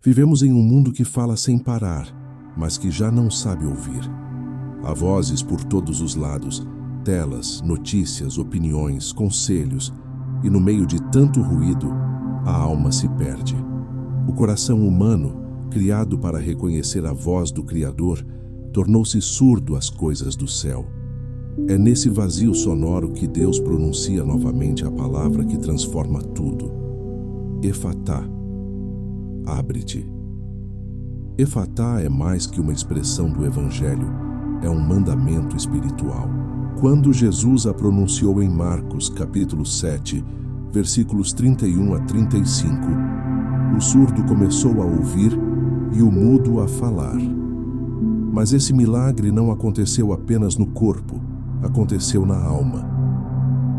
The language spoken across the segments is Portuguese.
Vivemos em um mundo que fala sem parar, mas que já não sabe ouvir. Há vozes por todos os lados, telas, notícias, opiniões, conselhos, e no meio de tanto ruído, a alma se perde. O coração humano, criado para reconhecer a voz do Criador, tornou-se surdo às coisas do céu. É nesse vazio sonoro que Deus pronuncia novamente a palavra que transforma tudo. Efatá, abre-te. Efatá é mais que uma expressão do Evangelho, é um mandamento espiritual. Quando Jesus a pronunciou em Marcos, capítulo 7, versículos 31 a 35, o surdo começou a ouvir e o mudo a falar. Mas esse milagre não aconteceu apenas no corpo, aconteceu na alma.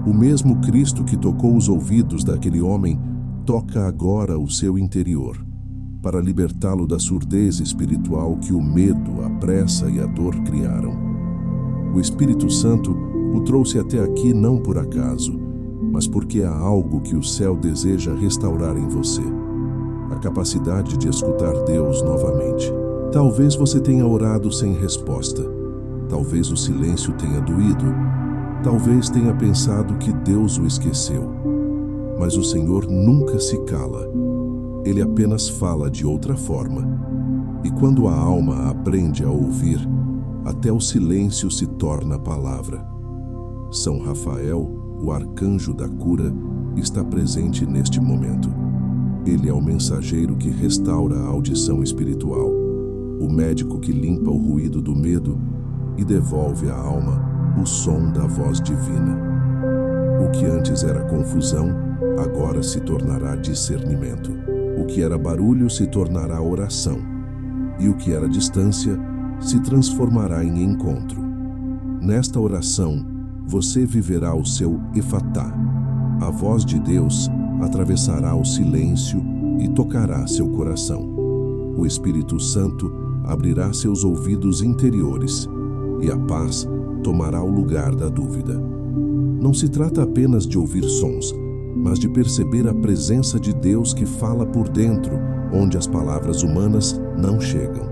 O mesmo Cristo que tocou os ouvidos daquele homem toca agora o seu interior, para libertá-lo da surdez espiritual que o medo, a pressa e a dor criaram. O Espírito Santo o trouxe até aqui não por acaso, mas porque há algo que o céu deseja restaurar em você: a capacidade de escutar Deus novamente. Talvez você tenha orado sem resposta. Talvez o silêncio tenha doído. Talvez tenha pensado que Deus o esqueceu. Mas o Senhor nunca se cala. Ele apenas fala de outra forma. E quando a alma aprende a ouvir, até o silêncio se torna palavra. São Rafael, o arcanjo da cura, está presente neste momento. Ele é o mensageiro que restaura a audição espiritual, o médico que limpa o ruído do medo e devolve à alma o som da voz divina. O que antes era confusão, agora se tornará discernimento. O que era barulho se tornará oração. E o que era distância se transformará em encontro. Nesta oração, você viverá o seu efatá. A voz de Deus atravessará o silêncio e tocará seu coração. O Espírito Santo abrirá seus ouvidos interiores e a paz tomará o lugar da dúvida. Não se trata apenas de ouvir sons, mas de perceber a presença de Deus que fala por dentro, onde as palavras humanas não chegam.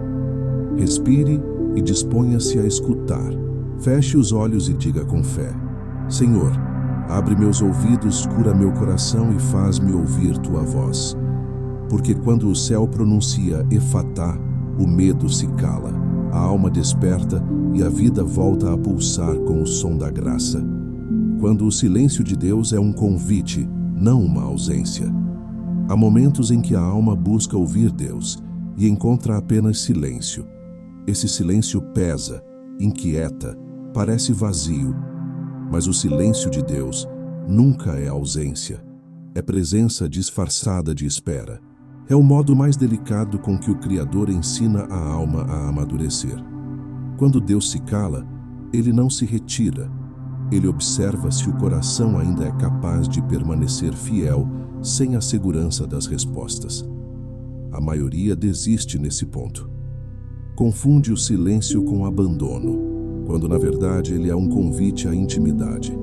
Respire e disponha-se a escutar. Feche os olhos e diga com fé: Senhor, abre meus ouvidos, cura meu coração e faz-me ouvir tua voz. Porque quando o céu pronuncia efatá, o medo se cala, a alma desperta e a vida volta a pulsar com o som da graça. Quando o silêncio de Deus é um convite, não uma ausência. Há momentos em que a alma busca ouvir Deus e encontra apenas silêncio. Esse silêncio pesa, inquieta, parece vazio. Mas o silêncio de Deus nunca é ausência. É presença disfarçada de espera. É o modo mais delicado com que o Criador ensina a alma a amadurecer. Quando Deus se cala, ele não se retira. Ele observa se o coração ainda é capaz de permanecer fiel sem a segurança das respostas. A maioria desiste nesse ponto. Confunde o silêncio com abandono, quando na verdade ele é um convite à intimidade.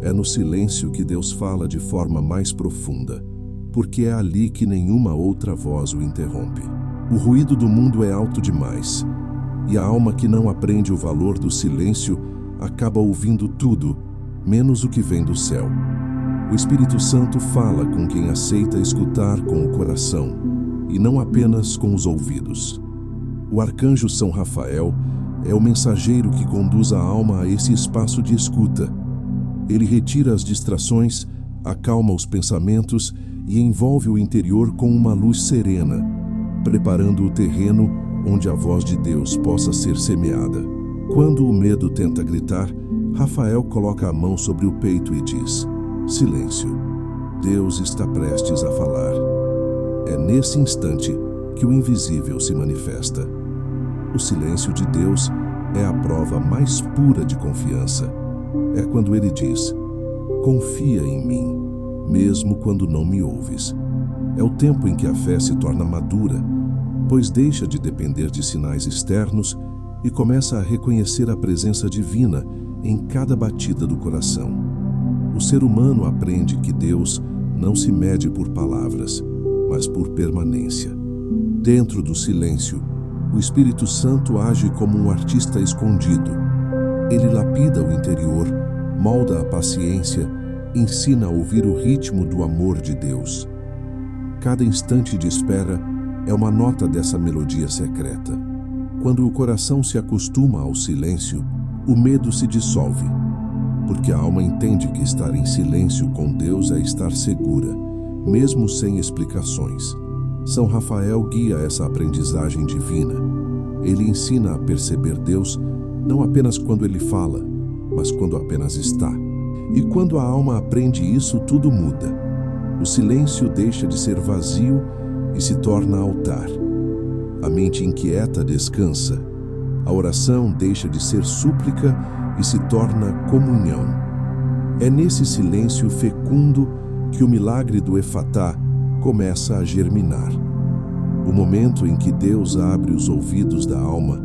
É no silêncio que Deus fala de forma mais profunda, porque é ali que nenhuma outra voz o interrompe. O ruído do mundo é alto demais, e a alma que não aprende o valor do silêncio acaba ouvindo tudo, menos o que vem do céu. O Espírito Santo fala com quem aceita escutar com o coração, e não apenas com os ouvidos. O arcanjo São Rafael é o mensageiro que conduz a alma a esse espaço de escuta. Ele retira as distrações, acalma os pensamentos e envolve o interior com uma luz serena, preparando o terreno onde a voz de Deus possa ser semeada. Quando o medo tenta gritar, Rafael coloca a mão sobre o peito e diz: silêncio, Deus está prestes a falar. É nesse instante que o invisível se manifesta. O silêncio de Deus é a prova mais pura de confiança. É quando ele diz: confia em mim, mesmo quando não me ouves. É o tempo em que a fé se torna madura, pois deixa de depender de sinais externos e começa a reconhecer a presença divina em cada batida do coração. O ser humano aprende que Deus não se mede por palavras, mas por permanência. Dentro do silêncio, o Espírito Santo age como um artista escondido. Ele lapida o interior, molda a paciência, ensina a ouvir o ritmo do amor de Deus. Cada instante de espera é uma nota dessa melodia secreta. Quando o coração se acostuma ao silêncio, o medo se dissolve, porque a alma entende que estar em silêncio com Deus é estar segura, mesmo sem explicações. São Rafael guia essa aprendizagem divina. Ele ensina a perceber Deus não apenas quando ele fala, mas quando apenas está. E quando a alma aprende isso, tudo muda. O silêncio deixa de ser vazio e se torna altar. A mente inquieta descansa. A oração deixa de ser súplica e se torna comunhão. É nesse silêncio fecundo que o milagre do Efatá começa a germinar. O momento em que Deus abre os ouvidos da alma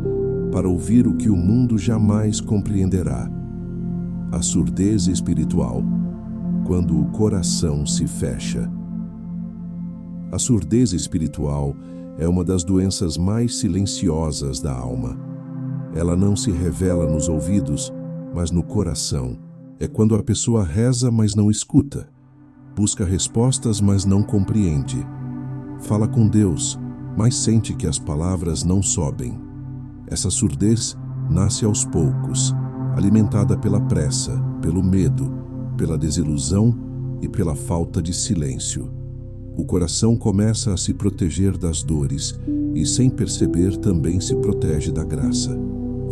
para ouvir o que o mundo jamais compreenderá. A surdez espiritual, quando o coração se fecha. A surdez espiritual é uma das doenças mais silenciosas da alma. Ela não se revela nos ouvidos, mas no coração. É quando a pessoa reza, mas não escuta. Busca respostas, mas não compreende. Fala com Deus, mas sente que as palavras não sobem. Essa surdez nasce aos poucos, alimentada pela pressa, pelo medo, pela desilusão e pela falta de silêncio. O coração começa a se proteger das dores e, sem perceber, também se protege da graça.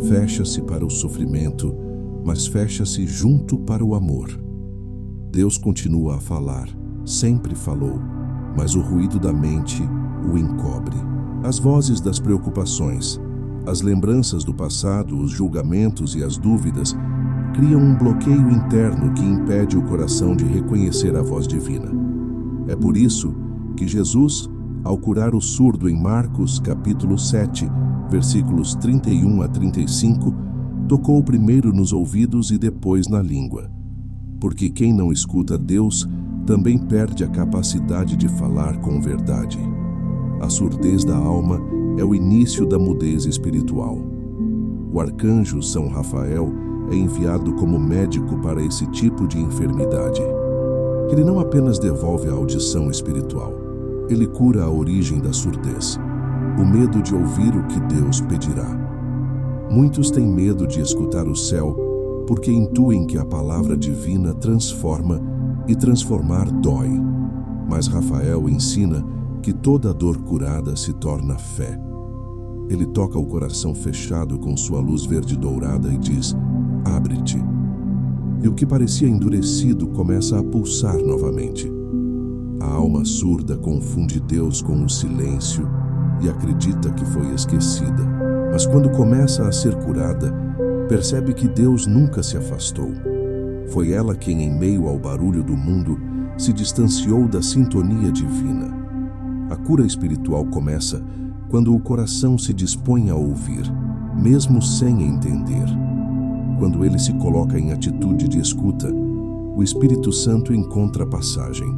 Fecha-se para o sofrimento, mas fecha-se junto para o amor. Deus continua a falar, sempre falou, mas o ruído da mente o encobre. As vozes das preocupações, as lembranças do passado, os julgamentos e as dúvidas criam um bloqueio interno que impede o coração de reconhecer a voz divina. É por isso que Jesus, ao curar o surdo em Marcos capítulo 7, versículos 31 a 35, tocou primeiro nos ouvidos e depois na língua. Porque quem não escuta Deus também perde a capacidade de falar com verdade. A surdez da alma é o início da mudez espiritual. O arcanjo São Rafael é enviado como médico para esse tipo de enfermidade. Ele não apenas devolve a audição espiritual, ele cura a origem da surdez, o medo de ouvir o que Deus pedirá. Muitos têm medo de escutar o céu porque intuem que a palavra divina transforma e transformar dói. Mas Rafael ensina que toda dor curada se torna fé. Ele toca o coração fechado com sua luz verde dourada e diz: abre-te. E o que parecia endurecido começa a pulsar novamente. A alma surda confunde Deus com o silêncio e acredita que foi esquecida. Mas quando começa a ser curada, percebe que Deus nunca se afastou. Foi ela quem, em meio ao barulho do mundo, se distanciou da sintonia divina. A cura espiritual começa quando o coração se dispõe a ouvir, mesmo sem entender. Quando ele se coloca em atitude de escuta, o Espírito Santo encontra passagem.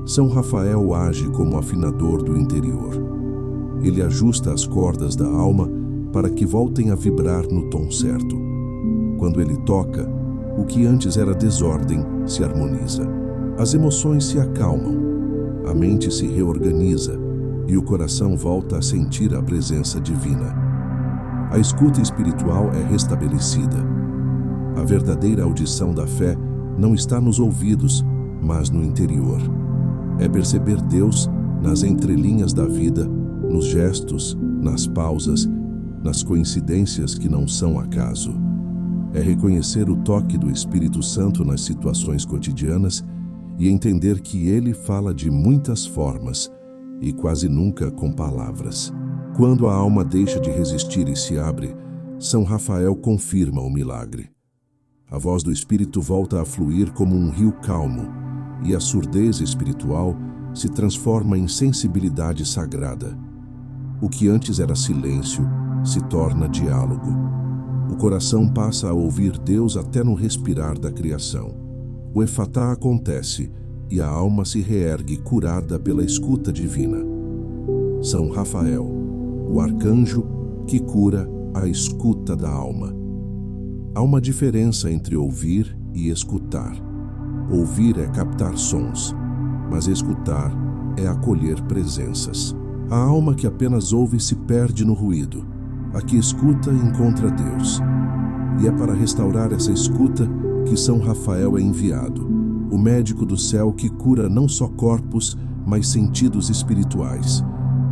São Rafael age como afinador do interior. Ele ajusta as cordas da alma para que voltem a vibrar no tom certo. Quando ele toca, o que antes era desordem se harmoniza. As emoções se acalmam, a mente se reorganiza e o coração volta a sentir a presença divina. A escuta espiritual é restabelecida. A verdadeira audição da fé não está nos ouvidos, mas no interior. É perceber Deus nas entrelinhas da vida, nos gestos, nas pausas, nas coincidências que não são acaso. É reconhecer o toque do Espírito Santo nas situações cotidianas e entender que ele fala de muitas formas e quase nunca com palavras. Quando a alma deixa de resistir e se abre, São Rafael confirma o milagre. A voz do Espírito volta a fluir como um rio calmo e a surdez espiritual se transforma em sensibilidade sagrada. O que antes era silêncio se torna diálogo. O coração passa a ouvir Deus até no respirar da criação. O Efatá acontece e a alma se reergue curada pela escuta divina. São Rafael, o arcanjo que cura a escuta da alma. Há uma diferença entre ouvir e escutar. Ouvir é captar sons, mas escutar é acolher presenças. A alma que apenas ouve se perde no ruído. A que escuta encontra Deus. E é para restaurar essa escuta que São Rafael é enviado, o médico do céu que cura não só corpos, mas sentidos espirituais.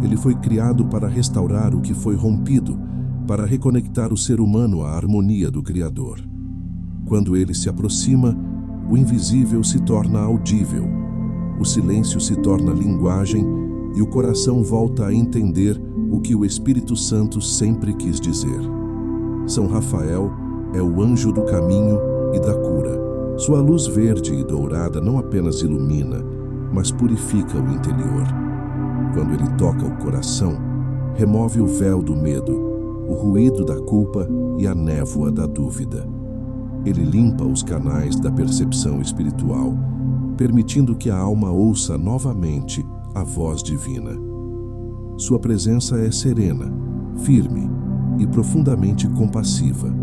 Ele foi criado para restaurar o que foi rompido, para reconectar o ser humano à harmonia do Criador. Quando ele se aproxima, o invisível se torna audível, o silêncio se torna linguagem e o coração volta a entender o que o Espírito Santo sempre quis dizer. São Rafael é o anjo do caminho e da cura. Sua luz verde e dourada não apenas ilumina, mas purifica o interior. Quando ele toca o coração, remove o véu do medo, o ruído da culpa e a névoa da dúvida. Ele limpa os canais da percepção espiritual, permitindo que a alma ouça novamente a voz divina. Sua presença é serena, firme e profundamente compassiva.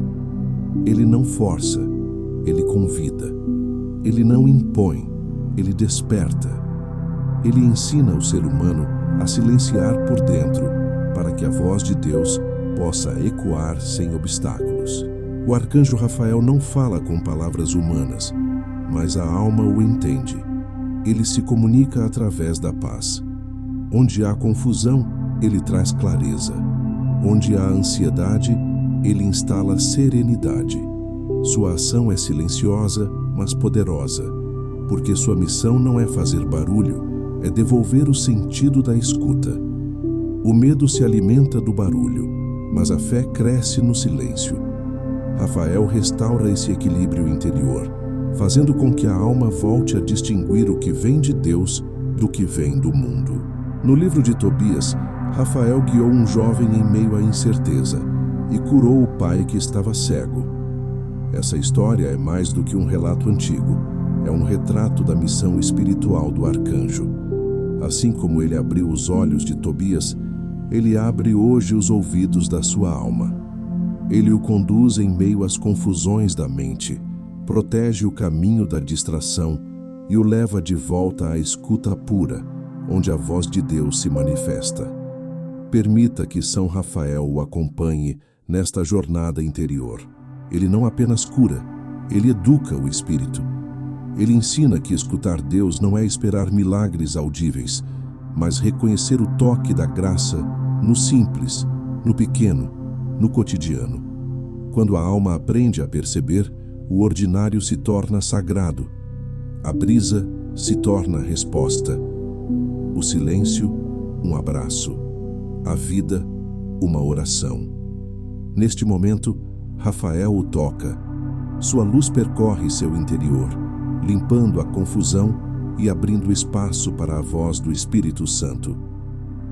Ele não força, ele convida. Ele não impõe, ele desperta. Ele ensina o ser humano a silenciar por dentro, para que a voz de Deus possa ecoar sem obstáculos. O arcanjo Rafael não fala com palavras humanas, mas a alma o entende. Ele se comunica através da paz. Onde há confusão, ele traz clareza. Onde há ansiedade, ele instala serenidade. Sua ação é silenciosa, mas poderosa, porque sua missão não é fazer barulho, é devolver o sentido da escuta. O medo se alimenta do barulho, mas a fé cresce no silêncio. Rafael restaura esse equilíbrio interior, fazendo com que a alma volte a distinguir o que vem de Deus do que vem do mundo. No livro de Tobias, Rafael guiou um jovem em meio à incerteza e curou o pai que estava cego. Essa história é mais do que um relato antigo, é um retrato da missão espiritual do arcanjo. Assim como ele abriu os olhos de Tobias, ele abre hoje os ouvidos da sua alma. Ele o conduz em meio às confusões da mente, protege o caminho da distração e o leva de volta à escuta pura, onde a voz de Deus se manifesta. Permita que São Rafael o acompanhe nesta jornada interior. Ele não apenas cura, ele educa o espírito. Ele ensina que escutar Deus não é esperar milagres audíveis, mas reconhecer o toque da graça no simples, no pequeno, no cotidiano. Quando a alma aprende a perceber, o ordinário se torna sagrado. A brisa se torna resposta. O silêncio, um abraço. A vida, uma oração. Neste momento, Rafael o toca. Sua luz percorre seu interior, limpando a confusão e abrindo espaço para a voz do Espírito Santo.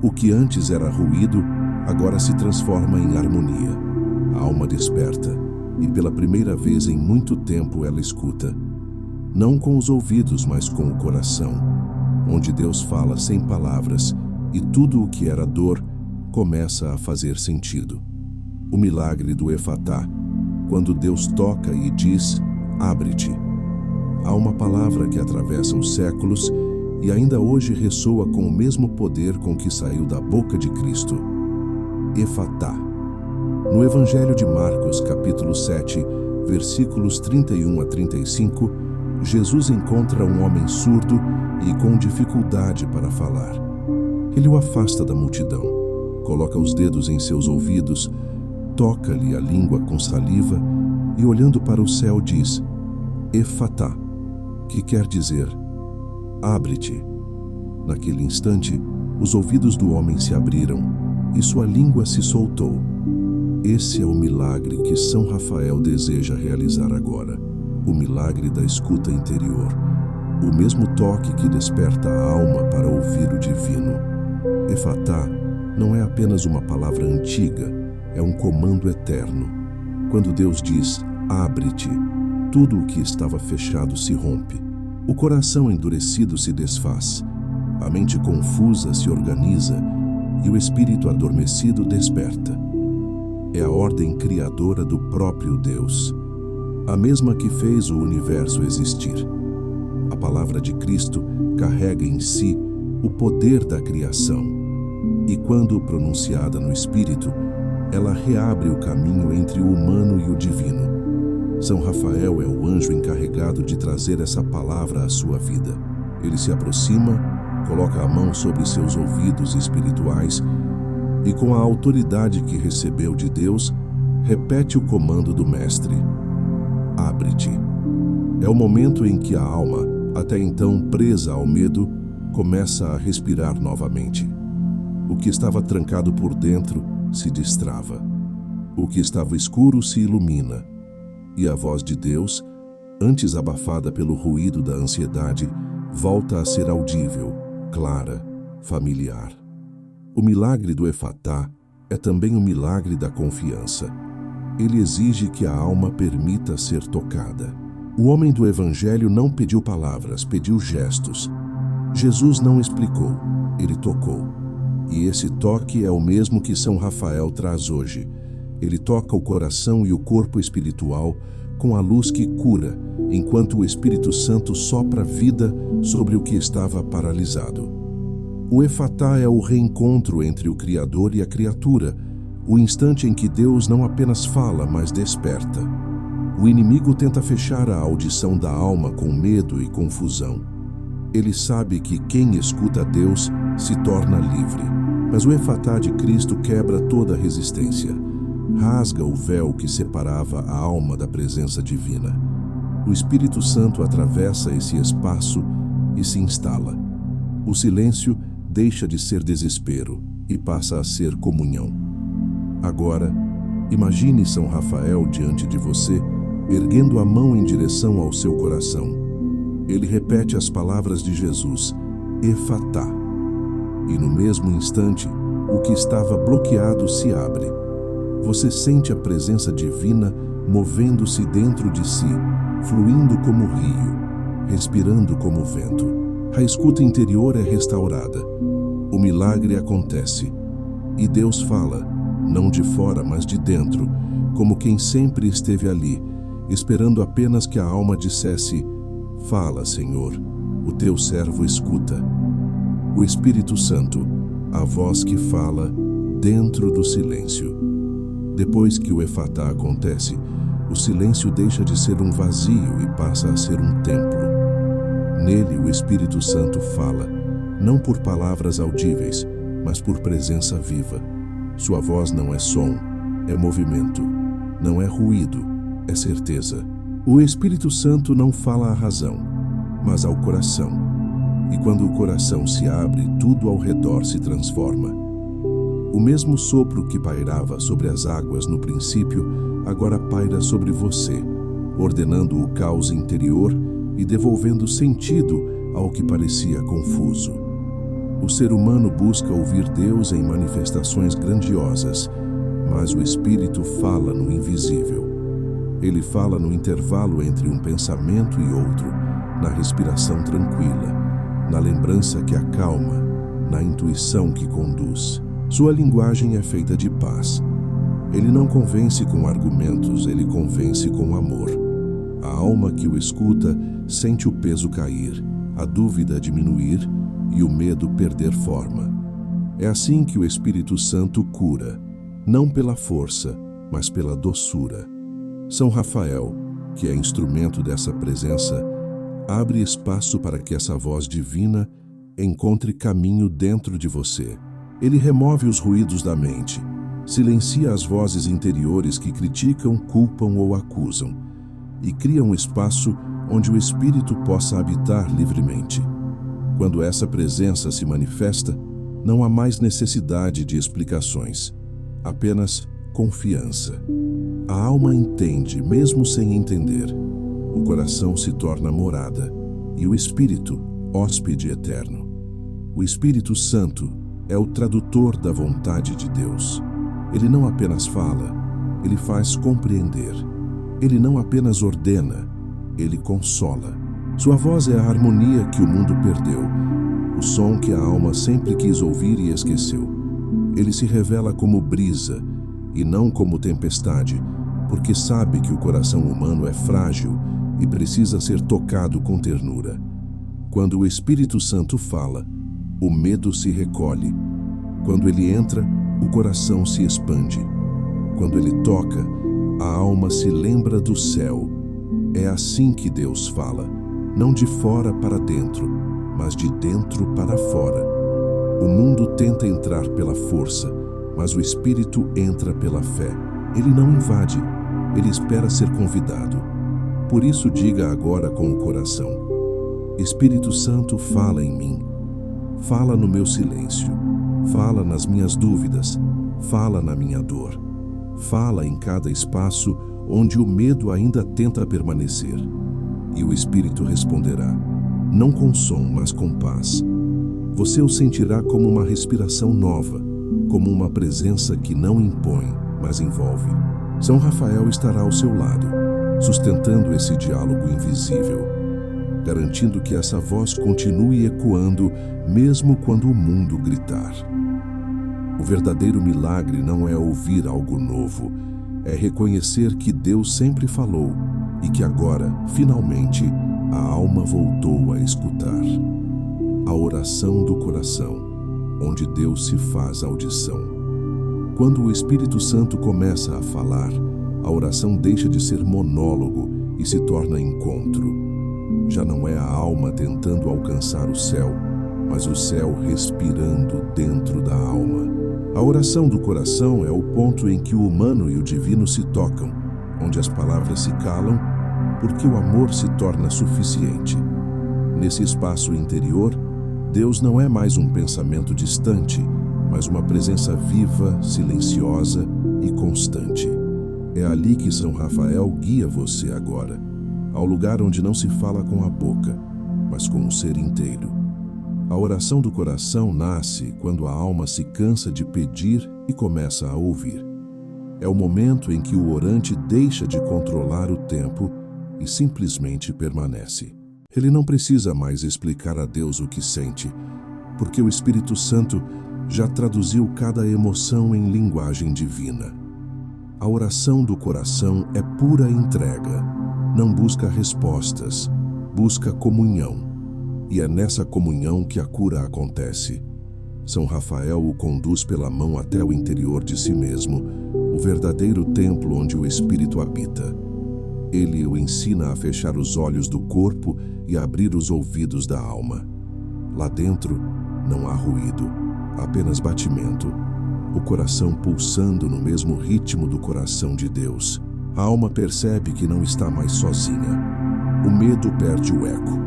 O que antes era ruído, agora se transforma em harmonia. A alma desperta, e pela primeira vez em muito tempo ela escuta. Não com os ouvidos, mas com o coração, onde Deus fala sem palavras, e tudo o que era dor começa a fazer sentido. O milagre do Efatá, quando Deus toca e diz, abre-te. Há uma palavra que atravessa os séculos e ainda hoje ressoa com o mesmo poder com que saiu da boca de Cristo. Efatá. No Evangelho de Marcos, capítulo 7, versículos 31 a 35, Jesus encontra um homem surdo e com dificuldade para falar. Ele o afasta da multidão, coloca os dedos em seus ouvidos, toca-lhe a língua com saliva e, olhando para o céu, diz, Efatá, que quer dizer, abre-te. Naquele instante, os ouvidos do homem se abriram e sua língua se soltou. Esse é o milagre que São Rafael deseja realizar agora, o milagre da escuta interior, o mesmo toque que desperta a alma para ouvir o divino. Efatá não é apenas uma palavra antiga, é um comando eterno. Quando Deus diz, abre-te, tudo o que estava fechado se rompe. O coração endurecido se desfaz, a mente confusa se organiza e o espírito adormecido desperta. É a ordem criadora do próprio Deus, a mesma que fez o universo existir. A palavra de Cristo carrega em si o poder da criação, e quando pronunciada no Espírito, ela reabre o caminho entre o humano e o divino. São Rafael é o anjo encarregado de trazer essa palavra à sua vida. Ele se aproxima, coloca a mão sobre seus ouvidos espirituais e, com a autoridade que recebeu de Deus, repete o comando do Mestre: abre-te. É o momento em que a alma, até então presa ao medo, começa a respirar novamente. O que estava trancado por dentro se destrava. O que estava escuro se ilumina. E a voz de Deus, antes abafada pelo ruído da ansiedade, volta a ser audível, clara, familiar. O milagre do Efatá é também o milagre da confiança. Ele exige que a alma permita ser tocada. O homem do Evangelho não pediu palavras, pediu gestos. Jesus não explicou, ele tocou. E esse toque é o mesmo que São Rafael traz hoje. Ele toca o coração e o corpo espiritual com a luz que cura, enquanto o Espírito Santo sopra vida sobre o que estava paralisado. O Efatá é o reencontro entre o Criador e a criatura, o instante em que Deus não apenas fala, mas desperta. O inimigo tenta fechar a audição da alma com medo e confusão. Ele sabe que quem escuta Deus se torna livre, mas o Efatá de Cristo quebra toda a resistência. Rasga o véu que separava a alma da presença divina. O Espírito Santo atravessa esse espaço e se instala. O silêncio deixa de ser desespero e passa a ser comunhão. Agora, imagine São Rafael diante de você, erguendo a mão em direção ao seu coração. Ele repete as palavras de Jesus, Efatá. E no mesmo instante, o que estava bloqueado se abre. Você sente a presença divina movendo-se dentro de si, fluindo como rio, respirando como vento. A escuta interior é restaurada. O milagre acontece. E Deus fala, não de fora, mas de dentro, como quem sempre esteve ali, esperando apenas que a alma dissesse: fala, Senhor, o teu servo escuta. O Espírito Santo, a voz que fala dentro do silêncio. Depois que o Efatá acontece, o silêncio deixa de ser um vazio e passa a ser um templo. Nele, o Espírito Santo fala, não por palavras audíveis, mas por presença viva. Sua voz não é som, é movimento. Não é ruído, é certeza. O Espírito Santo não fala à razão, mas ao coração. E quando o coração se abre, tudo ao redor se transforma. O mesmo sopro que pairava sobre as águas no princípio, agora paira sobre você, ordenando o caos interior e devolvendo sentido ao que parecia confuso. O ser humano busca ouvir Deus em manifestações grandiosas, mas o Espírito fala no invisível. Ele fala no intervalo entre um pensamento e outro, na respiração tranquila, na lembrança que acalma, na intuição que conduz. Sua linguagem é feita de paz. Ele não convence com argumentos, ele convence com amor. A alma que o escuta sente o peso cair, a dúvida diminuir e o medo perder forma. É assim que o Espírito Santo cura, não pela força, mas pela doçura. São Rafael, que é instrumento dessa presença, abre espaço para que essa voz divina encontre caminho dentro de você. Ele remove os ruídos da mente, silencia as vozes interiores que criticam, culpam ou acusam, e cria um espaço onde o Espírito possa habitar livremente. Quando essa presença se manifesta, não há mais necessidade de explicações, apenas confiança. A alma entende, mesmo sem entender. O coração se torna morada, e o Espírito, hóspede eterno. O Espírito Santo é o tradutor da vontade de Deus. Ele não apenas fala, ele faz compreender. Ele não apenas ordena, ele consola. Sua voz é a harmonia que o mundo perdeu, o som que a alma sempre quis ouvir e esqueceu. Ele se revela como brisa e não como tempestade, porque sabe que o coração humano é frágil e precisa ser tocado com ternura. Quando o Espírito Santo fala, o medo se recolhe. Quando ele entra, o coração se expande. Quando ele toca, a alma se lembra do céu. É assim que Deus fala, não de fora para dentro, mas de dentro para fora. O mundo tenta entrar pela força, mas o Espírito entra pela fé. Ele não invade, ele espera ser convidado. Por isso diga agora com o coração: Espírito Santo, fala em mim. Fala no meu silêncio. Fala nas minhas dúvidas. Fala na minha dor. Fala em cada espaço onde o medo ainda tenta permanecer. E o Espírito responderá, não com som, mas com paz. Você o sentirá como uma respiração nova, como uma presença que não impõe, mas envolve. São Rafael estará ao seu lado, sustentando esse diálogo invisível, garantindo que essa voz continue ecoando mesmo quando o mundo gritar. O verdadeiro milagre não é ouvir algo novo, é reconhecer que Deus sempre falou e que agora, finalmente, a alma voltou a escutar. A oração do coração, onde Deus se faz audição. Quando o Espírito Santo começa a falar, a oração deixa de ser monólogo e se torna encontro. Já não é a alma tentando alcançar o céu, mas o céu respirando dentro da alma. A oração do coração é o ponto em que o humano e o divino se tocam, onde as palavras se calam, porque o amor se torna suficiente. Nesse espaço interior, Deus não é mais um pensamento distante, mas uma presença viva, silenciosa e constante. É ali que São Rafael guia você agora, ao lugar onde não se fala com a boca, mas com o ser inteiro. A oração do coração nasce quando a alma se cansa de pedir e começa a ouvir. É o momento em que o orante deixa de controlar o tempo e simplesmente permanece. Ele não precisa mais explicar a Deus o que sente, porque o Espírito Santo já traduziu cada emoção em linguagem divina. A oração do coração é pura entrega, não busca respostas, busca comunhão. E é nessa comunhão que a cura acontece. São Rafael o conduz pela mão até o interior de si mesmo, o verdadeiro templo onde o Espírito habita. Ele o ensina a fechar os olhos do corpo e a abrir os ouvidos da alma. Lá dentro não há ruído, apenas batimento, o coração pulsando no mesmo ritmo do coração de Deus. A alma percebe que não está mais sozinha. O medo perde o eco.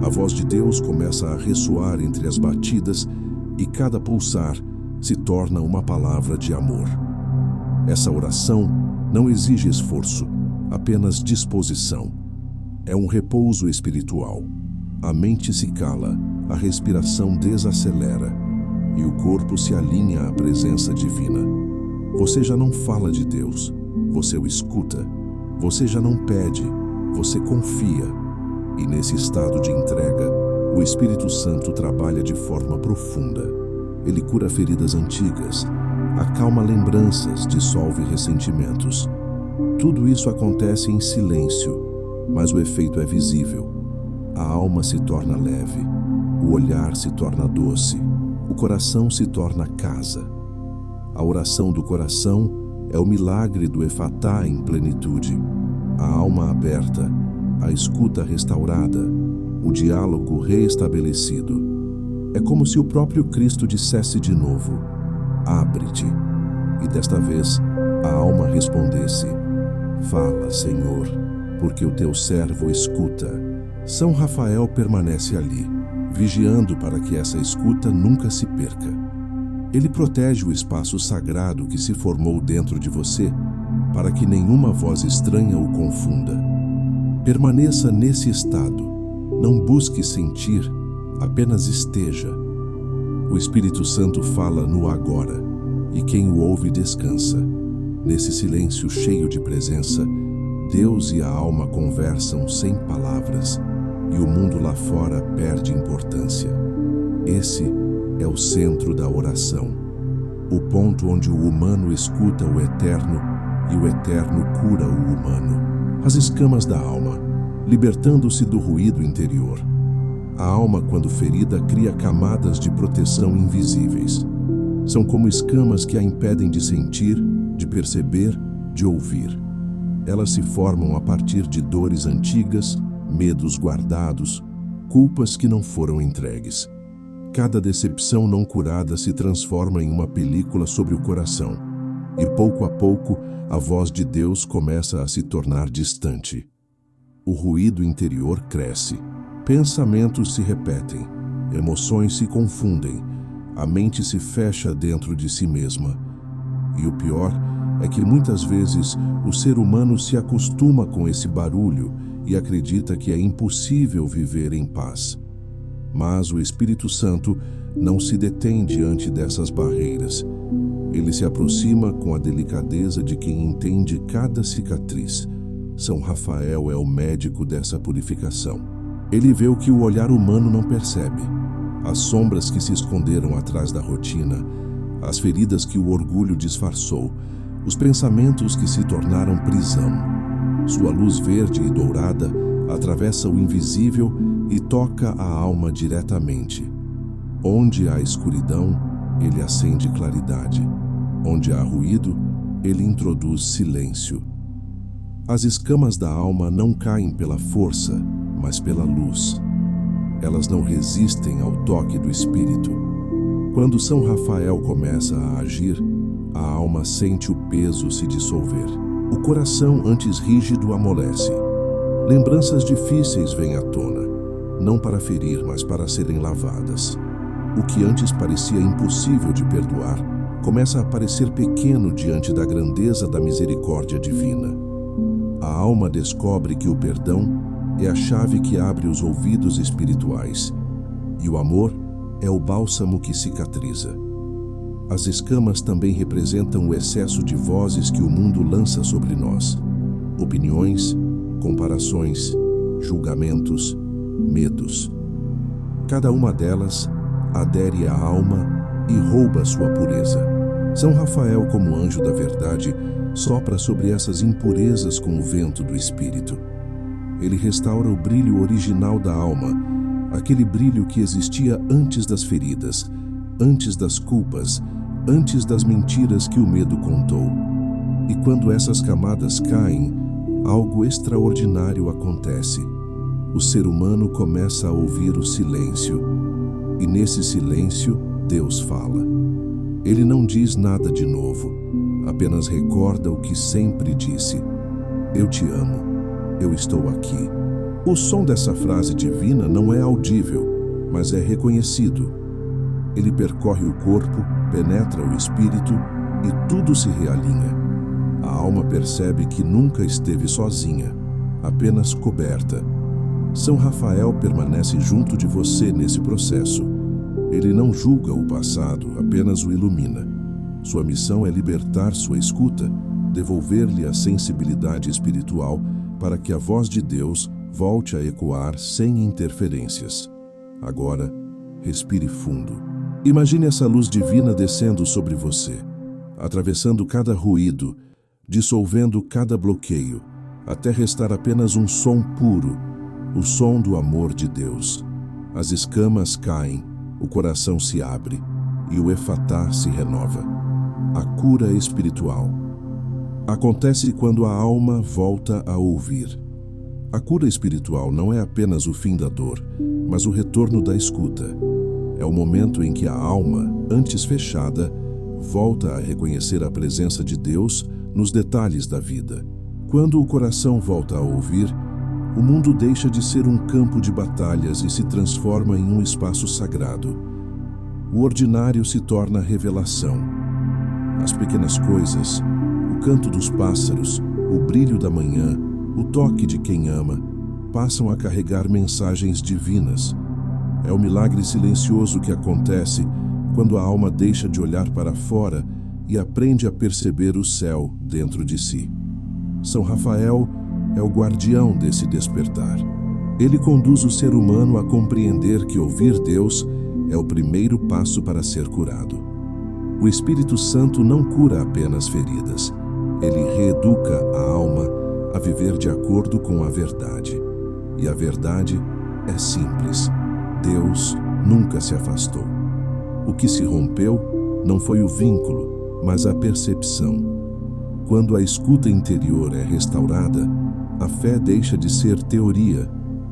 A voz de Deus começa a ressoar entre as batidas e cada pulsar se torna uma palavra de amor. Essa oração não exige esforço, apenas disposição. É um repouso espiritual. A mente se cala, a respiração desacelera e o corpo se alinha à presença divina. Você já não fala de Deus, você o escuta. Você já não pede, você confia. E nesse estado de entrega, o Espírito Santo trabalha de forma profunda. Ele cura feridas antigas, acalma lembranças, dissolve ressentimentos. Tudo isso acontece em silêncio, mas o efeito é visível. A alma se torna leve, o olhar se torna doce, o coração se torna casa. A oração do coração é o milagre do Efatá em plenitude. A alma aberta, a escuta restaurada, o diálogo reestabelecido. É como se o próprio Cristo dissesse de novo, abre-te. E desta vez, a alma respondesse, fala, Senhor, porque o teu servo escuta. São Rafael permanece ali, vigiando para que essa escuta nunca se perca. Ele protege o espaço sagrado que se formou dentro de você, para que nenhuma voz estranha o confunda. Permaneça nesse estado. Não busque sentir, apenas esteja. O Espírito Santo fala no agora, e quem o ouve descansa. Nesse silêncio cheio de presença, Deus e a alma conversam sem palavras, e o mundo lá fora perde importância. Esse é o centro da oração. o ponto onde o humano escuta o eterno e o eterno cura o humano. As escamas da alma, libertando-se do ruído interior. A alma, quando ferida, cria camadas de proteção invisíveis. São como escamas que a impedem de sentir, de perceber, de ouvir. Elas se formam a partir de dores antigas, medos guardados, culpas que não foram entregues. Cada decepção não curada se transforma em uma película sobre o coração, e pouco a pouco a voz de Deus começa a se tornar distante. O ruído interior cresce, pensamentos se repetem, emoções se confundem, a mente se fecha dentro de si mesma. E o pior é que muitas vezes o ser humano se acostuma com esse barulho e acredita que é impossível viver em paz. Mas o Espírito Santo não se detém diante dessas barreiras. Ele se aproxima com a delicadeza de quem entende cada cicatriz. São Rafael é o médico dessa purificação. Ele vê o que o olhar humano não percebe. As sombras que se esconderam atrás da rotina, as feridas que o orgulho disfarçou, os pensamentos que se tornaram prisão. Sua luz verde e dourada atravessa o invisível e toca a alma diretamente. Onde há escuridão, ele acende claridade. Onde há ruído, ele introduz silêncio. As escamas da alma não caem pela força, mas pela luz. Elas não resistem ao toque do Espírito. Quando São Rafael começa a agir, a alma sente o peso se dissolver. O coração, antes rígido, amolece. Lembranças difíceis vêm à tona, não para ferir, mas para serem lavadas. O que antes parecia impossível de perdoar, começa a parecer pequeno diante da grandeza da misericórdia divina. A alma descobre que o perdão é a chave que abre os ouvidos espirituais, e o amor é o bálsamo que cicatriza. As escamas também representam o excesso de vozes que o mundo lança sobre nós. Opiniões, comparações, julgamentos, medos. Cada uma delas adere à alma e rouba sua pureza. São Rafael, como anjo da verdade, sopra sobre essas impurezas com o vento do Espírito. Ele restaura o brilho original da alma, aquele brilho que existia antes das feridas, antes das culpas, antes das mentiras que o medo contou. E quando essas camadas caem, algo extraordinário acontece. O ser humano começa a ouvir o silêncio. E nesse silêncio, Deus fala. Ele não diz nada de novo, apenas recorda o que sempre disse. Eu te amo. Eu estou aqui. O som dessa frase divina não é audível, mas é reconhecido. Ele percorre o corpo, penetra o espírito e tudo se realinha. A alma percebe que nunca esteve sozinha, apenas coberta. São Rafael permanece junto de você nesse processo. Ele não julga o passado, apenas o ilumina. Sua missão é libertar sua escuta, devolver-lhe a sensibilidade espiritual para que a voz de Deus volte a ecoar sem interferências. Agora, respire fundo. Imagine essa luz divina descendo sobre você, atravessando cada ruído, dissolvendo cada bloqueio, até restar apenas um som puro, o som do amor de Deus. As escamas caem, o coração se abre e o efatá se renova. A cura espiritual acontece quando a alma volta a ouvir. A cura espiritual não é apenas o fim da dor, mas o retorno da escuta. É o momento em que a alma, antes fechada, volta a reconhecer a presença de Deus nos detalhes da vida. Quando o coração volta a ouvir, o mundo deixa de ser um campo de batalhas e se transforma em um espaço sagrado. O ordinário se torna revelação. As pequenas coisas, o canto dos pássaros, o brilho da manhã, o toque de quem ama, passam a carregar mensagens divinas. É o milagre silencioso que acontece quando a alma deixa de olhar para fora e aprende a perceber o céu dentro de si. São Rafael é o guardião desse despertar. Ele conduz o ser humano a compreender que ouvir Deus é o primeiro passo para ser curado. O Espírito Santo não cura apenas feridas. Ele reeduca a alma a viver de acordo com a verdade. E a verdade é simples. Deus nunca se afastou. O que se rompeu não foi o vínculo, mas a percepção. Quando a escuta interior é restaurada, a fé deixa de ser teoria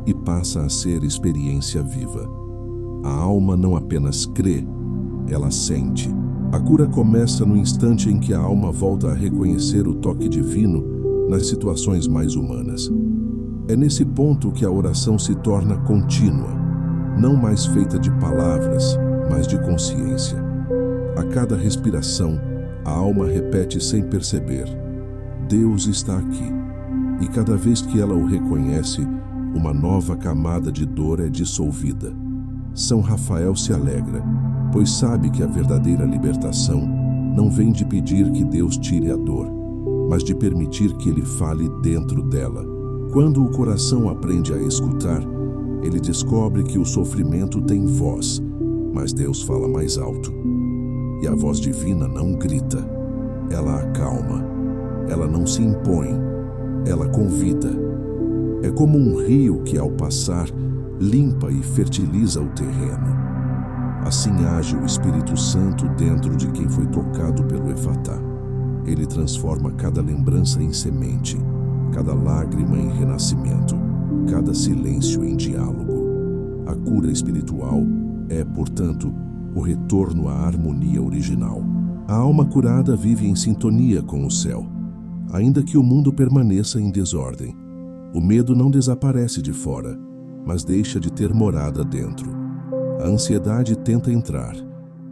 e passa a ser experiência viva. A alma não apenas crê, ela sente. A cura começa no instante em que a alma volta a reconhecer o toque divino nas situações mais humanas. É nesse ponto que a oração se torna contínua, não mais feita de palavras, mas de consciência. A cada respiração, a alma repete sem perceber: Deus está aqui. E cada vez que ela o reconhece, uma nova camada de dor é dissolvida. São Rafael se alegra, pois sabe que a verdadeira libertação não vem de pedir que Deus tire a dor, mas de permitir que Ele fale dentro dela. Quando o coração aprende a escutar, ele descobre que o sofrimento tem voz, mas Deus fala mais alto. E a voz divina não grita, ela acalma, ela não se impõe, ela convida. É como um rio que, ao passar, limpa e fertiliza o terreno. Assim age o Espírito Santo dentro de quem foi tocado pelo Efatá. Ele transforma cada lembrança em semente, cada lágrima em renascimento, cada silêncio em diálogo. A cura espiritual é, portanto, o retorno à harmonia original. A alma curada vive em sintonia com o céu, ainda que o mundo permaneça em desordem. O medo não desaparece de fora, mas deixa de ter morada dentro. A ansiedade tenta entrar,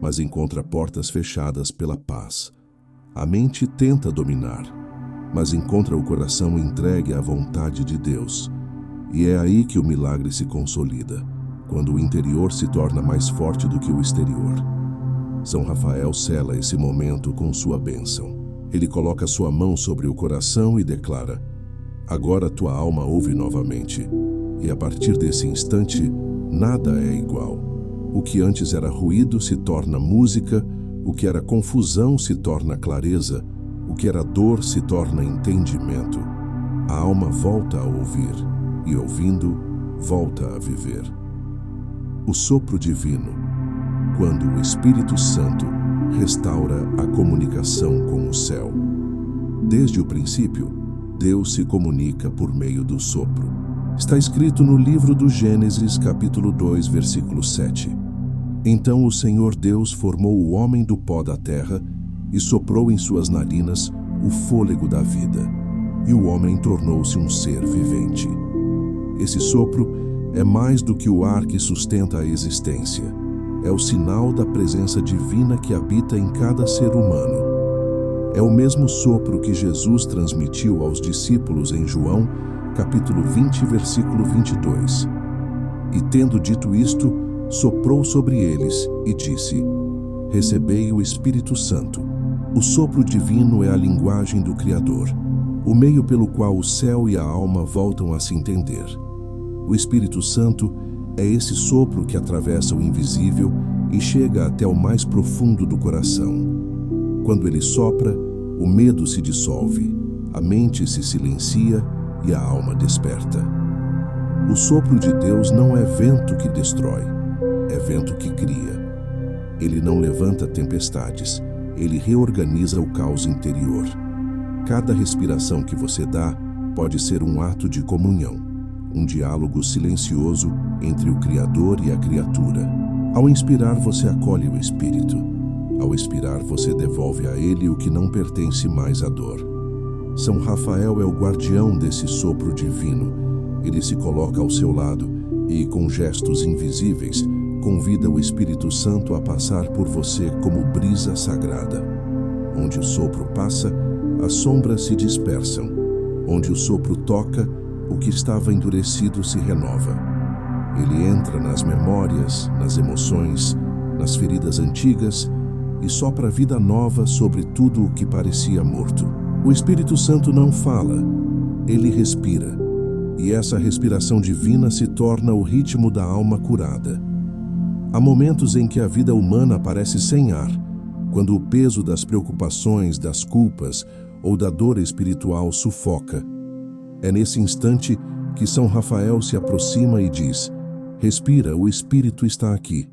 mas encontra portas fechadas pela paz. A mente tenta dominar, mas encontra o coração entregue à vontade de Deus. E é aí que o milagre se consolida, quando o interior se torna mais forte do que o exterior. São Rafael sela esse momento com sua bênção. Ele coloca sua mão sobre o coração e declara: agora tua alma ouve novamente. E a partir desse instante, nada é igual. O que antes era ruído se torna música, o que era confusão se torna clareza, o que era dor se torna entendimento. A alma volta a ouvir, e ouvindo, volta a viver. O sopro divino, quando o Espírito Santo restaura a comunicação com o céu. Desde o princípio, Deus se comunica por meio do sopro. Está escrito no livro do Gênesis, capítulo 2, versículo 7. Então o Senhor Deus formou o homem do pó da terra e soprou em suas narinas o fôlego da vida, e o homem tornou-se um ser vivente. Esse sopro é mais do que o ar que sustenta a existência. É o sinal da presença divina que habita em cada ser humano. É o mesmo sopro que Jesus transmitiu aos discípulos em João, capítulo 20, versículo 22. E tendo dito isto, soprou sobre eles e disse: recebei o Espírito Santo. O sopro divino é a linguagem do Criador, o meio pelo qual o céu e a alma voltam a se entender. O Espírito Santo é esse sopro que atravessa o invisível e chega até o mais profundo do coração. Quando ele sopra, o medo se dissolve, a mente se silencia e a alma desperta. O sopro de Deus não é vento que destrói, é vento que cria. Ele não levanta tempestades, ele reorganiza o caos interior. Cada respiração que você dá pode ser um ato de comunhão, um diálogo silencioso entre o Criador e a criatura. Ao inspirar, você acolhe o Espírito. Ao expirar, você devolve a ele o que não pertence mais à dor. São Rafael é o guardião desse sopro divino. Ele se coloca ao seu lado e, com gestos invisíveis, convida o Espírito Santo a passar por você como brisa sagrada. Onde o sopro passa, as sombras se dispersam. Onde o sopro toca, o que estava endurecido se renova. Ele entra nas memórias, nas emoções, nas feridas antigas e sopra vida nova sobre tudo o que parecia morto. O Espírito Santo não fala, ele respira. E essa respiração divina se torna o ritmo da alma curada. Há momentos em que a vida humana parece sem ar, quando o peso das preocupações, das culpas ou da dor espiritual sufoca. É nesse instante que São Rafael se aproxima e diz: respira, o Espírito está aqui.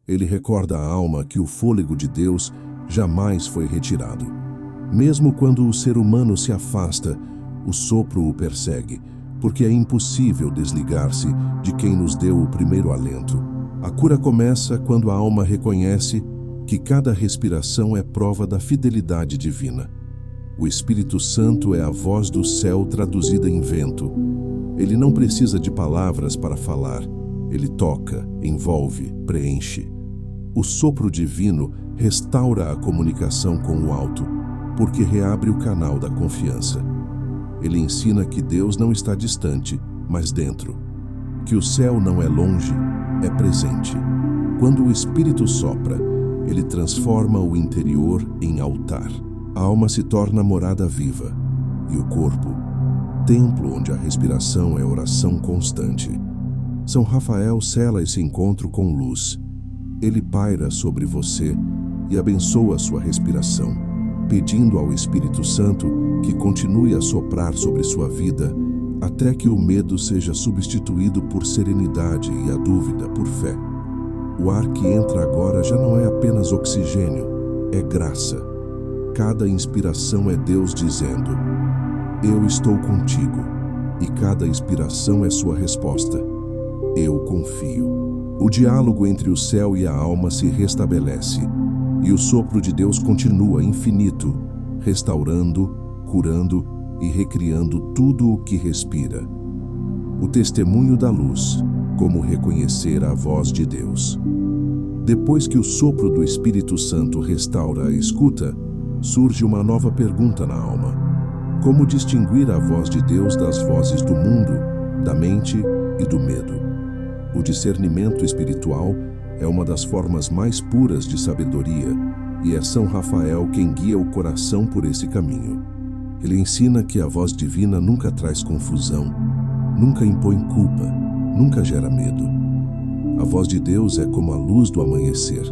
Ele recorda à alma que o fôlego de Deus jamais foi retirado. Mesmo quando o ser humano se afasta, o sopro o persegue, porque é impossível desligar-se de quem nos deu o primeiro alento. A cura começa quando a alma reconhece que cada respiração é prova da fidelidade divina. O Espírito Santo é a voz do céu traduzida em vento. Ele não precisa de palavras para falar. Ele toca, envolve, preenche. O sopro divino restaura a comunicação com o alto, porque reabre o canal da confiança. Ele ensina que Deus não está distante, mas dentro. Que o céu não é longe, é presente. Quando o Espírito sopra, ele transforma o interior em altar. A alma se torna morada viva, e o corpo, templo onde a respiração é oração constante. São Rafael sela esse encontro com luz. Ele paira sobre você e abençoa sua respiração, pedindo ao Espírito Santo que continue a soprar sobre sua vida até que o medo seja substituído por serenidade e a dúvida por fé. O ar que entra agora já não é apenas oxigênio, é graça. Cada inspiração é Deus dizendo: eu estou contigo, e cada expiração é sua resposta: eu confio. O diálogo entre o céu e a alma se restabelece, e o sopro de Deus continua infinito, restaurando, curando e recriando tudo o que respira. O testemunho da luz, como reconhecer a voz de Deus. Depois que o sopro do Espírito Santo restaura a escuta, surge uma nova pergunta na alma: como distinguir a voz de Deus das vozes do mundo, da mente e do medo? O discernimento espiritual é uma das formas mais puras de sabedoria, e é São Rafael quem guia o coração por esse caminho. Ele ensina que a voz divina nunca traz confusão, nunca impõe culpa, nunca gera medo. A voz de Deus é como a luz do amanhecer.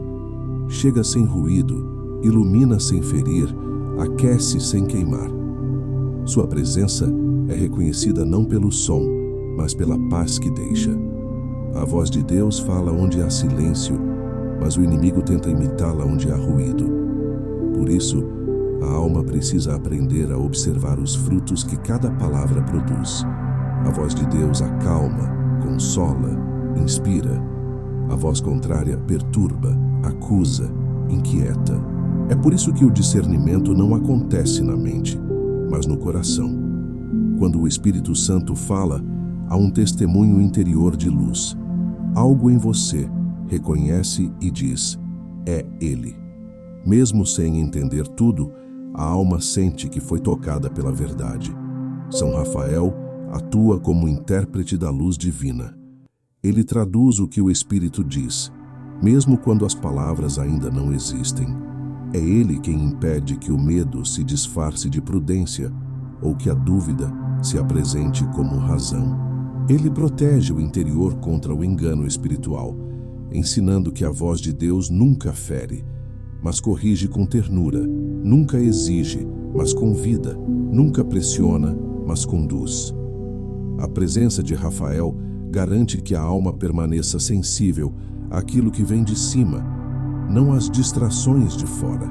Chega sem ruído, ilumina sem ferir, aquece sem queimar. Sua presença é reconhecida não pelo som, mas pela paz que deixa. A voz de Deus fala onde há silêncio, mas o inimigo tenta imitá-la onde há ruído. Por isso, a alma precisa aprender a observar os frutos que cada palavra produz. A voz de Deus acalma, consola, inspira. A voz contrária perturba, acusa, inquieta. É por isso que o discernimento não acontece na mente, mas no coração. Quando o Espírito Santo fala, há um testemunho interior de luz. Algo em você reconhece e diz: é Ele. Mesmo sem entender tudo, a alma sente que foi tocada pela verdade. São Rafael atua como intérprete da luz divina. Ele traduz o que o Espírito diz, mesmo quando as palavras ainda não existem. É ele quem impede que o medo se disfarce de prudência ou que a dúvida se apresente como razão. Ele protege o interior contra o engano espiritual, ensinando que a voz de Deus nunca fere, mas corrige com ternura, nunca exige, mas convida, nunca pressiona, mas conduz. A presença de Rafael garante que a alma permaneça sensível àquilo que vem de cima, não às distrações de fora.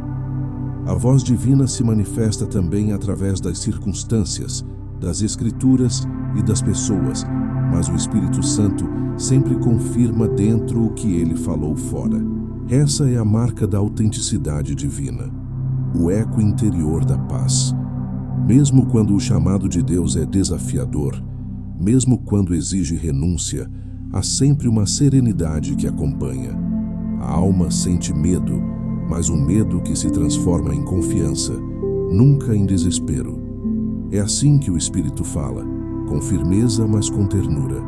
A voz divina se manifesta também através das circunstâncias, das escrituras e das pessoas, mas o Espírito Santo sempre confirma dentro o que ele falou fora. Essa é a marca da autenticidade divina, o eco interior da paz. Mesmo quando o chamado de Deus é desafiador, mesmo quando exige renúncia, há sempre uma serenidade que acompanha. A alma sente medo, mas um medo que se transforma em confiança, nunca em desespero. É assim que o Espírito fala, com firmeza, mas com ternura.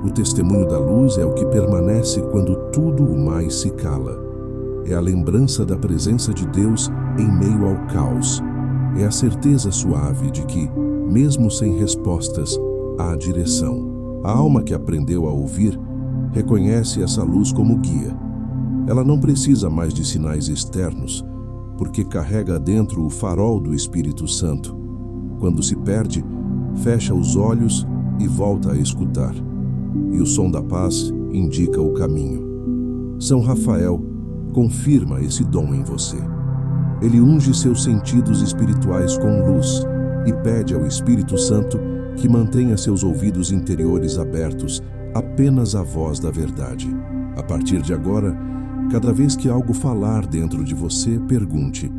O testemunho da luz é o que permanece quando tudo o mais se cala. É a lembrança da presença de Deus em meio ao caos. É a certeza suave de que, mesmo sem respostas, há direção. A alma que aprendeu a ouvir reconhece essa luz como guia. Ela não precisa mais de sinais externos, porque carrega dentro o farol do Espírito Santo. Quando se perde, fecha os olhos e volta a escutar. E o som da paz indica o caminho. São Rafael confirma esse dom em você. Ele unge seus sentidos espirituais com luz e pede ao Espírito Santo que mantenha seus ouvidos interiores abertos apenas à voz da verdade. A partir de agora, cada vez que algo falar dentro de você, pergunte: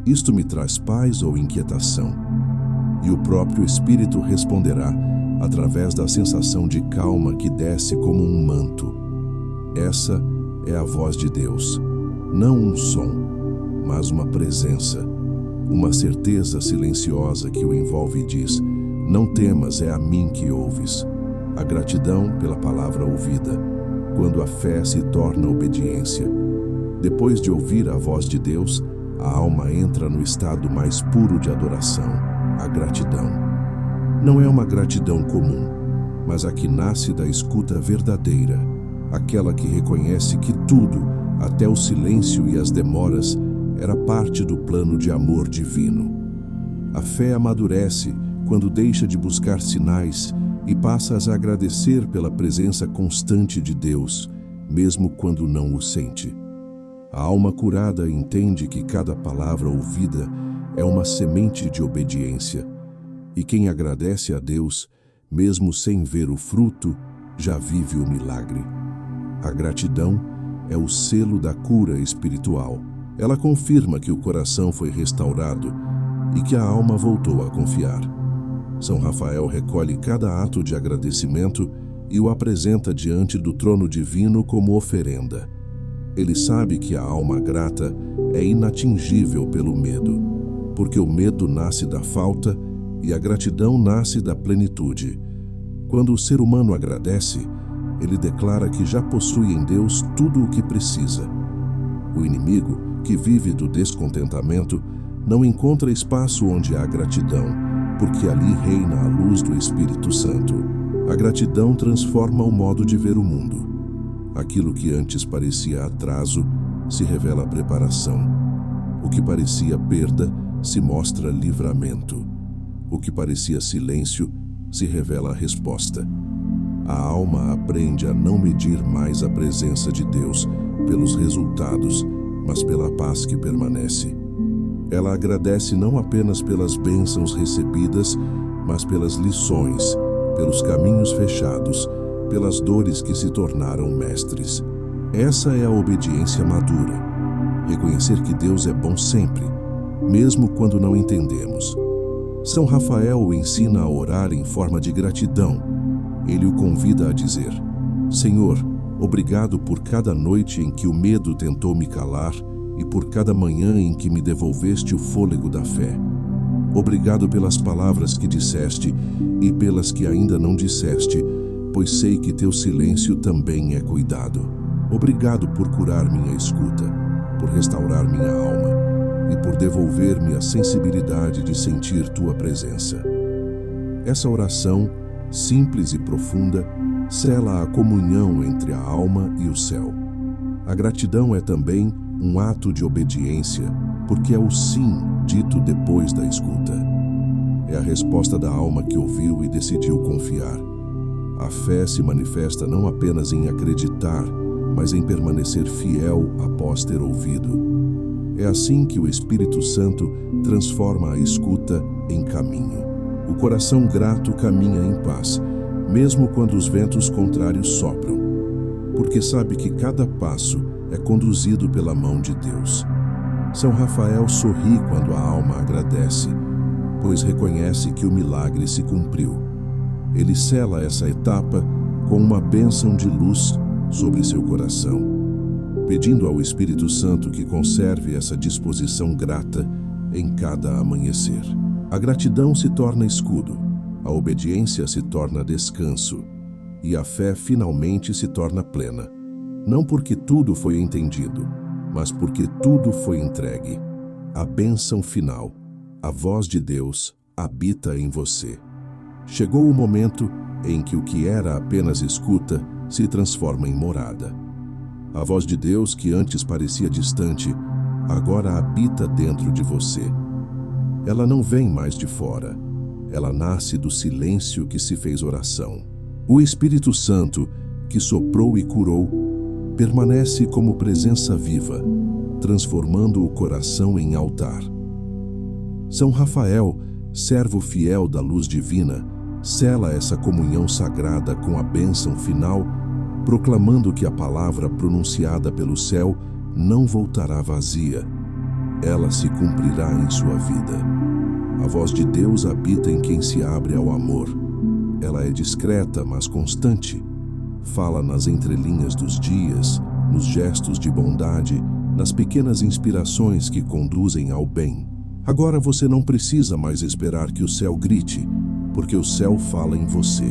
isto me traz paz ou inquietação? E o próprio Espírito responderá através da sensação de calma que desce como um manto. Essa é a voz de Deus, não um som, mas uma presença, uma certeza silenciosa que o envolve e diz: não temas, é a mim que ouves. A gratidão pela palavra ouvida, quando a fé se torna obediência. Depois de ouvir a voz de Deus, a alma entra no estado mais puro de adoração, a gratidão. Não é uma gratidão comum, mas a que nasce da escuta verdadeira, aquela que reconhece que tudo, até o silêncio e as demoras, era parte do plano de amor divino. A fé amadurece quando deixa de buscar sinais e passas a agradecer pela presença constante de Deus, mesmo quando não o sente. A alma curada entende que cada palavra ouvida é uma semente de obediência, e quem agradece a Deus, mesmo sem ver o fruto, já vive o milagre. A gratidão é o selo da cura espiritual. Ela confirma que o coração foi restaurado e que a alma voltou a confiar. São Rafael recolhe cada ato de agradecimento e o apresenta diante do trono divino como oferenda. Ele sabe que a alma grata é inatingível pelo medo, porque o medo nasce da falta e a gratidão nasce da plenitude. Quando o ser humano agradece, ele declara que já possui em Deus tudo o que precisa. O inimigo, que vive do descontentamento, não encontra espaço onde há gratidão, porque ali reina a luz do Espírito Santo. A gratidão transforma o modo de ver o mundo. Aquilo que antes parecia atraso se revela preparação. O que parecia perda se mostra livramento. O que parecia silêncio se revela resposta. A alma aprende a não medir mais a presença de Deus pelos resultados, mas pela paz que permanece. Ela agradece não apenas pelas bênçãos recebidas, mas pelas lições, pelos caminhos fechados, pelas dores que se tornaram mestres. Essa é a obediência madura. Reconhecer que Deus é bom sempre, mesmo quando não entendemos. São Rafael o ensina a orar em forma de gratidão. Ele o convida a dizer: Senhor, obrigado por cada noite em que o medo tentou me calar e por cada manhã em que me devolveste o fôlego da fé. Obrigado pelas palavras que disseste e pelas que ainda não disseste, pois sei que teu silêncio também é cuidado. Obrigado por curar minha escuta, por restaurar minha alma e por devolver-me a sensibilidade de sentir tua presença. Essa oração, simples e profunda, sela a comunhão entre a alma e o céu. A gratidão é também um ato de obediência, porque é o sim dito depois da escuta. É a resposta da alma que ouviu e decidiu confiar. A fé se manifesta não apenas em acreditar, mas em permanecer fiel após ter ouvido. É assim que o Espírito Santo transforma a escuta em caminho. O coração grato caminha em paz, mesmo quando os ventos contrários sopram, porque sabe que cada passo é conduzido pela mão de Deus. São Rafael sorri quando a alma agradece, pois reconhece que o milagre se cumpriu. Ele sela essa etapa com uma bênção de luz sobre seu coração, pedindo ao Espírito Santo que conserve essa disposição grata em cada amanhecer. A gratidão se torna escudo, a obediência se torna descanso e a fé finalmente se torna plena. Não porque tudo foi entendido, mas porque tudo foi entregue. A bênção final, a voz de Deus, habita em você. Chegou o momento em que o que era apenas escuta se transforma em morada. A voz de Deus, que antes parecia distante, agora habita dentro de você. Ela não vem mais de fora. Ela nasce do silêncio que se fez oração. O Espírito Santo, que soprou e curou, permanece como presença viva, transformando o coração em altar. São Rafael, servo fiel da luz divina, sela essa comunhão sagrada com a bênção final, proclamando que a palavra pronunciada pelo céu não voltará vazia. Ela se cumprirá em sua vida. A voz de Deus habita em quem se abre ao amor. Ela é discreta, mas constante. Fala nas entrelinhas dos dias, nos gestos de bondade, nas pequenas inspirações que conduzem ao bem. Agora você não precisa mais esperar que o céu grite, porque o céu fala em você.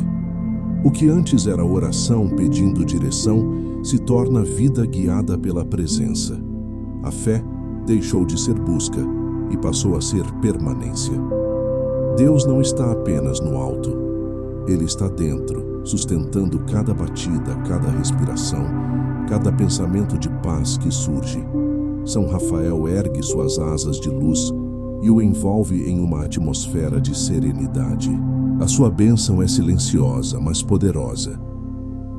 O que antes era oração pedindo direção se torna vida guiada pela presença. A fé deixou de ser busca e passou a ser permanência. Deus não está apenas no alto. Ele está dentro, sustentando cada batida, cada respiração, cada pensamento de paz que surge. São Rafael ergue suas asas de luz e o envolve em uma atmosfera de serenidade. A sua bênção é silenciosa, mas poderosa.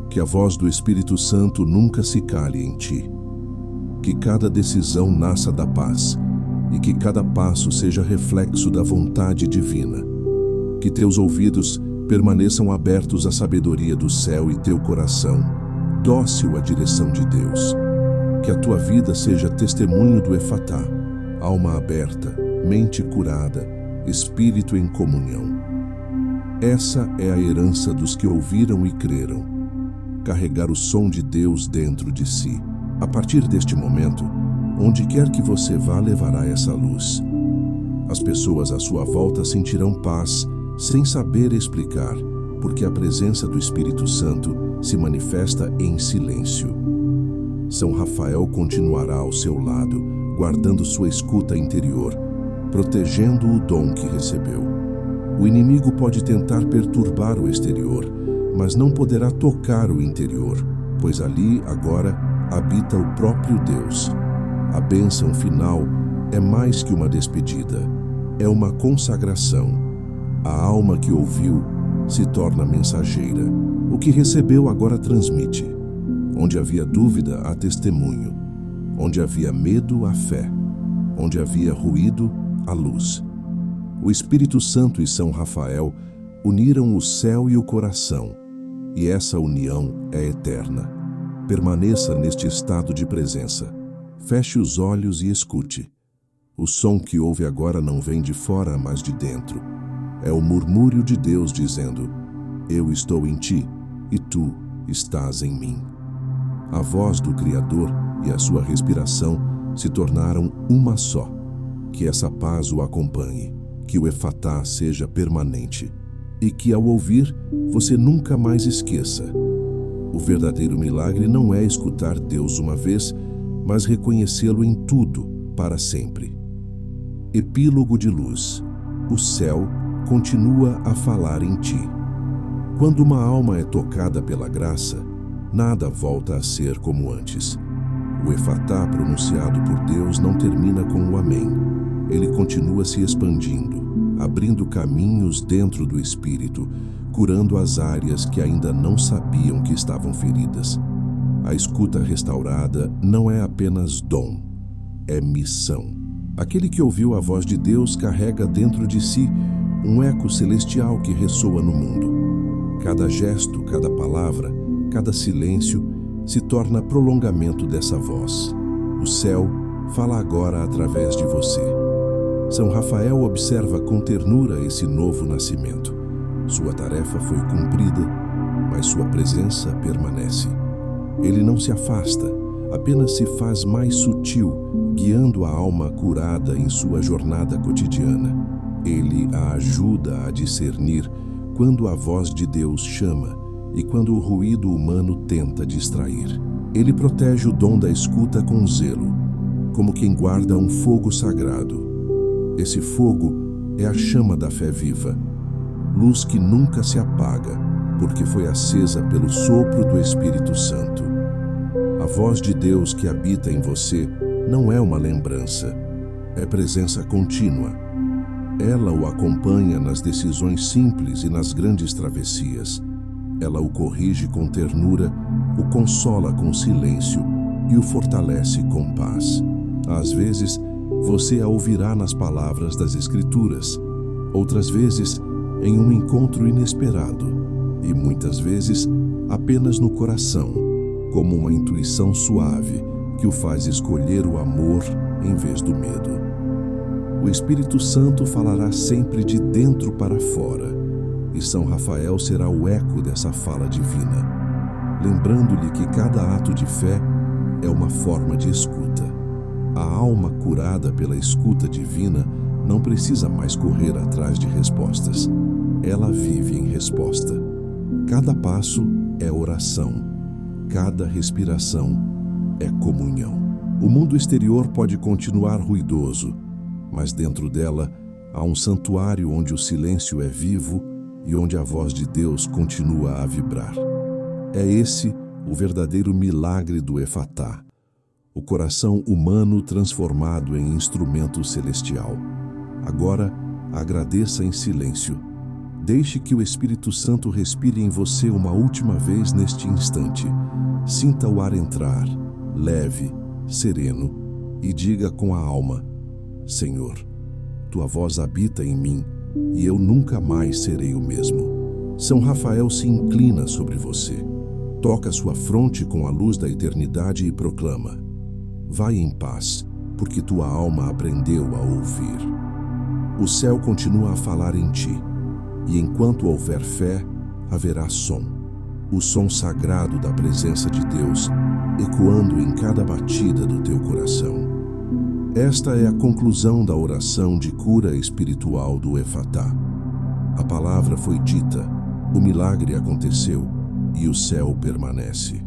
Que a voz do Espírito Santo nunca se cale em ti. Que cada decisão nasça da paz e que cada passo seja reflexo da vontade divina. Que teus ouvidos permaneçam abertos à sabedoria do céu e teu coração, dócil à direção de Deus. Que a tua vida seja testemunho do Efatá, alma aberta, mente curada, espírito em comunhão. Essa é a herança dos que ouviram e creram. Carregar o som de Deus dentro de si. A partir deste momento, onde quer que você vá, levará essa luz. As pessoas à sua volta sentirão paz, sem saber explicar, porque a presença do Espírito Santo se manifesta em silêncio. São Rafael continuará ao seu lado, guardando sua escuta interior, protegendo o dom que recebeu. O inimigo pode tentar perturbar o exterior, mas não poderá tocar o interior, pois ali, agora, habita o próprio Deus. A bênção final é mais que uma despedida, é uma consagração. A alma que ouviu se torna mensageira. O que recebeu agora transmite. Onde havia dúvida, há testemunho. Onde havia medo, há fé. Onde havia ruído, há luz. O Espírito Santo e São Rafael uniram o céu e o coração, e essa união é eterna. Permaneça neste estado de presença. Feche os olhos e escute. O som que ouve agora não vem de fora, mas de dentro. É o murmúrio de Deus dizendo: eu estou em ti e tu estás em mim. A voz do Criador e a sua respiração se tornaram uma só. Que essa paz o acompanhe, que o Efatá seja permanente e que, ao ouvir, você nunca mais esqueça. O verdadeiro milagre não é escutar Deus uma vez, mas reconhecê-lo em tudo, para sempre. Epílogo de luz. O céu continua a falar em ti. Quando uma alma é tocada pela graça, nada volta a ser como antes. O Efatá pronunciado por Deus não termina com o Amém. Ele continua se expandindo, abrindo caminhos dentro do Espírito, curando as áreas que ainda não sabiam que estavam feridas. A escuta restaurada não é apenas dom, é missão. Aquele que ouviu a voz de Deus carrega dentro de si um eco celestial que ressoa no mundo. Cada gesto, cada palavra, cada silêncio se torna prolongamento dessa voz. O céu fala agora através de você. São Rafael observa com ternura esse novo nascimento. Sua tarefa foi cumprida, mas sua presença permanece. Ele não se afasta, apenas se faz mais sutil, guiando a alma curada em sua jornada cotidiana. Ele a ajuda a discernir quando a voz de Deus chama e quando o ruído humano tenta distrair. Ele protege o dom da escuta com zelo, como quem guarda um fogo sagrado. Esse fogo é a chama da fé viva, luz que nunca se apaga, porque foi acesa pelo sopro do Espírito Santo. A voz de Deus que habita em você não é uma lembrança, é presença contínua. Ela o acompanha nas decisões simples e nas grandes travessias. Ela o corrige com ternura, o consola com silêncio e o fortalece com paz. Às vezes, você a ouvirá nas palavras das Escrituras, outras vezes, em um encontro inesperado, e muitas vezes, apenas no coração, como uma intuição suave que o faz escolher o amor em vez do medo. O Espírito Santo falará sempre de dentro para fora, e São Rafael será o eco dessa fala divina, lembrando-lhe que cada ato de fé é uma forma de escuta. A alma curada pela escuta divina não precisa mais correr atrás de respostas. Ela vive em resposta. Cada passo é oração. Cada respiração é comunhão. O mundo exterior pode continuar ruidoso, mas dentro dela há um santuário onde o silêncio é vivo e onde a voz de Deus continua a vibrar. É esse o verdadeiro milagre do Efatá, o coração humano transformado em instrumento celestial. Agora, agradeça em silêncio. Deixe que o Espírito Santo respire em você uma última vez neste instante. Sinta o ar entrar, leve, sereno, e diga com a alma: Senhor, tua voz habita em mim e eu nunca mais serei o mesmo. São Rafael se inclina sobre você, toca sua fronte com a luz da eternidade e proclama: vai em paz, porque tua alma aprendeu a ouvir. O céu continua a falar em ti, e enquanto houver fé, haverá som. O som sagrado da presença de Deus, ecoando em cada batida do teu coração. Esta é a conclusão da oração de cura espiritual do Efatá. A palavra foi dita, o milagre aconteceu e o céu permanece.